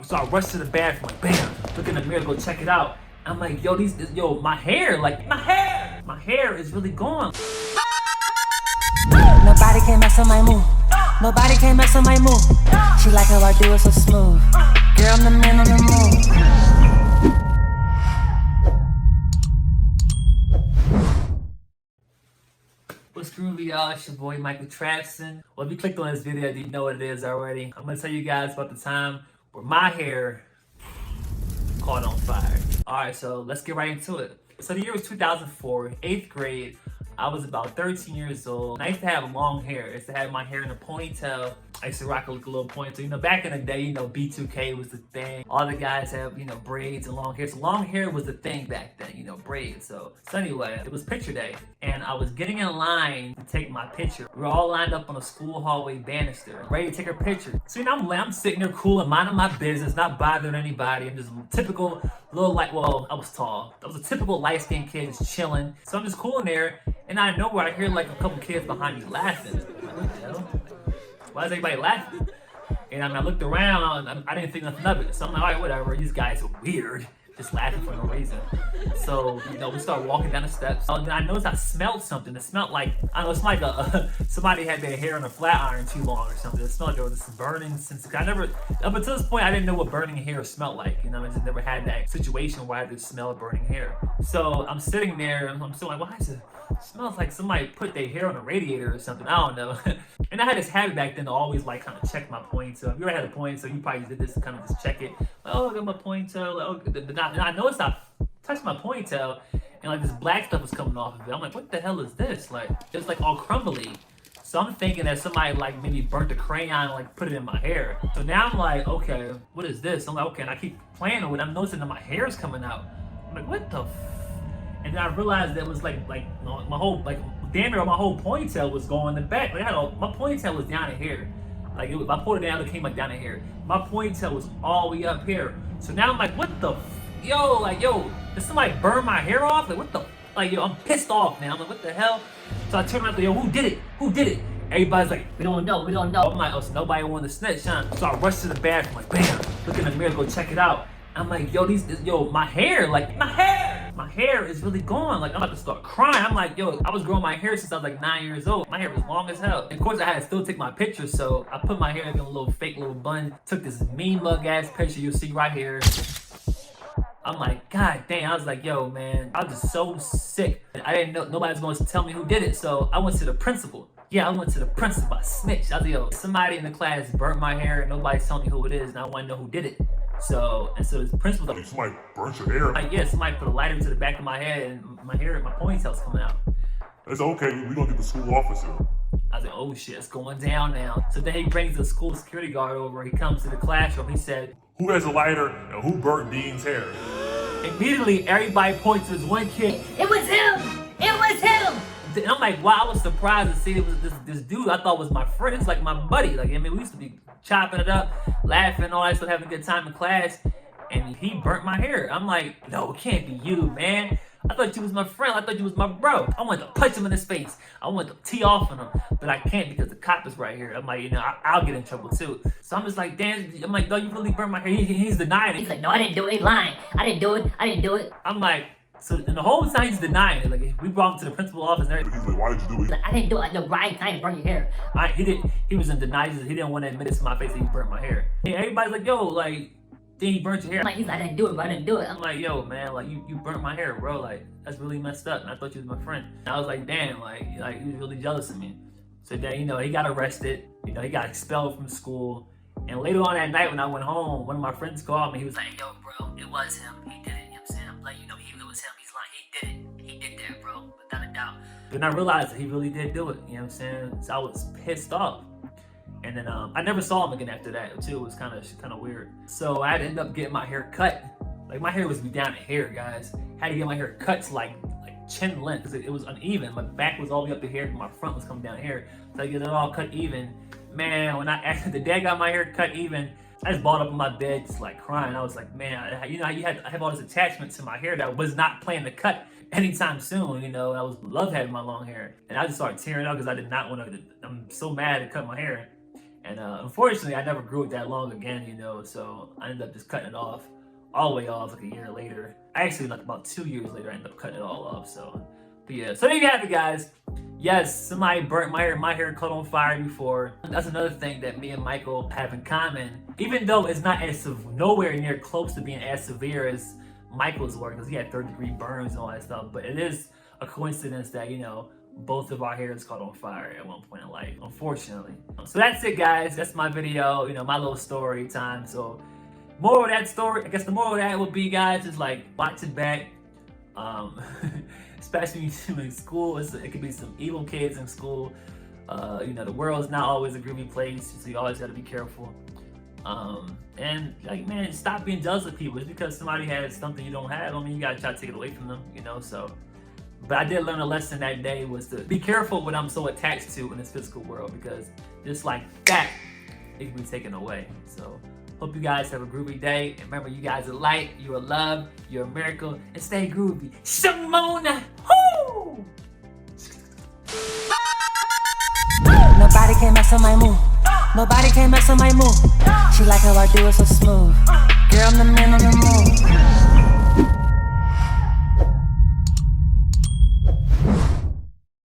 So I rushed to the bathroom, like, bam, look in the mirror, go check it out. I'm like, yo, my hair, my hair is really gone. Nobody can mess on my move. Nobody can mess on my move. She like how I do it so smooth. Girl, I'm the man on the move. What's groovy, y'all? It's your boy Michael Trapson. Well, if you clicked on this video, you know what it is already. I'm gonna tell you guys about the time where my hair caught on fire. Alright, so let's get right into it. So the year was 2004, 8th grade. I was about 13 years old. I used to have long hair. I used to have my hair in a ponytail. I used to rock a little ponytail. You know, back in the day, B2K was the thing. All the guys have, braids and long hair. So long hair was the thing back then, braids. So anyway, it was picture day. And I was getting in line to take my picture. We were all lined up on a school hallway banister, ready to take a picture. So, I'm sitting there cool and minding my business, not bothering anybody. I'm just typical little I was tall. I was a typical light-skinned kid just chilling. So I'm just cool in there. And out of nowhere, I hear like a couple kids behind me laughing. I'm like, what the hell? Why is everybody laughing? And I looked around, I didn't think nothing of it. So I'm like, all right, whatever. These guys are weird, just laughing for no reason. So, we start walking down the steps. And then I noticed I smelled something. It smelled like, I don't know, it smelled like somebody had their hair on a flat iron too long or something. It smelled like there was this burning since up until this point, I didn't know what burning hair smelled like. I just never had that situation where I could smell burning hair. So I'm sitting there and I'm still like, why is it? Smells like somebody put their hair on a radiator or something. I don't know. And I had this habit back then to always kind of check my ponytail. If you ever had a ponytail, you probably did this to kind of just check it. Like, oh, I got my ponytail. Like, oh, and I noticed I touched my ponytail and this black stuff was coming off of it. I'm like, what the hell is this? Like, it's all crumbly. So I'm thinking that somebody maybe burnt a crayon and put it in my hair. So now I'm like, okay, what is this? I'm like, okay, and I keep playing with it. I'm noticing that my hair is coming out. I'm like, what the And then I realized that was my whole damn near my whole ponytail was going in the back. My ponytail was down in here. If I pulled it down, it came down in here. My ponytail was all the way up here. So now I'm like, what the yo, did somebody burn my hair off? What the I'm pissed off now. I'm like, what the hell? So I turned around and yo, who did it? Who did it? Everybody's like, we don't know. I'm like, oh, so nobody wanted to snitch, huh? So I rushed to the bathroom, like, bam, look in the mirror, go check it out. I'm like, my hair, my hair is really gone. I'm about to start crying. I'm like, yo, I was growing my hair since I was 9 years old. My hair was long as hell. And of course, I had to still take my pictures, so I put my hair in a little fake little bun. Took this mean mug ass picture you'll see right here. I'm like, god damn. I was like, yo, man, I was just so sick. I didn't know nobody was going to tell me who did it, so I went to the principal. Yeah, I went to the principal. I snitched. I was like, yo, somebody in the class burnt my hair and nobody's telling me who it is, and I want to know who did it. So the principal was like, somebody burnt your hair? Like, yeah, somebody put a lighter to the back of my head and my ponytail's coming out. It's okay, we're gonna get the school officer. I was like, oh shit, it's going down now. So then he brings the school security guard over. He comes to the classroom. He said, who has a lighter and who burnt Dean's hair? Immediately, everybody points to this one kid. It was him! It was him! And I'm like, wow, I was surprised to see it was this dude I thought was my friend. It's like my buddy. We used to be chopping it up, laughing, all that stuff, having a good time in class. And he burnt my hair. I'm like, no, it can't be you, man. I thought you was my friend. I thought you was my bro. I wanted to punch him in his face. I wanted to tee off on him, but I can't because the cop is right here. I'm like, I'll get in trouble too. So I'm just like, damn. I'm like, no, you really burnt my hair. He's denying it. He's like, no, I didn't do it. He's lying. I didn't do it. I'm like, so and the whole time he's denying it. We brought him to the principal's office and everything. He's like, why did you do it? I didn't do it. No, Ryan, I didn't burn your hair. He was in denial. He didn't want to admit it to my face that he burnt my hair. And everybody's like, yo, then he burnt your hair. He's like, I didn't do it, bro. I didn't do it. I'm like, yo, man, you burnt my hair, bro. That's really messed up. And I thought you was my friend. And I was like, damn, he was really jealous of me. So then, he got arrested. He got expelled from school. And later on that night when I went home, one of my friends called me. He was like, yo, bro, it was him. He did it. You know what I'm saying? I'm like, it was him. He's like, he did it. He did that, bro, without a doubt. Then I realized that he really did do it. You know what I'm saying? So I was pissed off. And then I never saw him again after that too. It was kind of weird. So I had to end up getting my hair cut. My hair was down to here, guys. Had to get my hair cut to like chin length because it was uneven. My back was all the way up to here, and my front was coming down here. So I get it all cut even. Man, when after the day I got my hair cut even, I just balled up in my bed, just crying. I was like, man, I have all this attachment to my hair that I was not planning to cut anytime soon. I love having my long hair, and I just started tearing up because I did not want to. I'm so mad to cut my hair. And unfortunately, I never grew it that long again, you know, so I ended up just cutting it off, all the way off like a year later. Actually, like about 2 years later, I ended up cutting it all off, so. But yeah, so there you have it, guys. Yes, somebody burnt my hair caught on fire before. That's another thing that me and Michael have in common. Even though it's not as nowhere near close to being as severe as Michael's work, because he had 3rd-degree burns and all that stuff, but it is a coincidence that, you know, both of our hairs caught on fire at one point in life, unfortunately. So that's it, guys. That's my video, you know, my little story time. So moral of that story, I guess the moral of that would be, guys, is like, watch it back. Especially in school, it could be some evil kids in school. You know, the world's not always a groovy place, so you always got to be careful. And like, man, stop being jealous of people. Just because somebody has something you don't have, I mean, you gotta try to take it away from them, you know. So, but I did learn a lesson that day, was to be careful what I'm so attached to in this physical world, because just like that, it can be taken away. So, hope you guys have a groovy day. And remember, you guys are light, you are love, you're a miracle, and stay groovy. Shimona! Woo! Nobody can mess up my move. Nobody can mess up my move. She like how I do it so smooth. Girl, I'm the man on the move.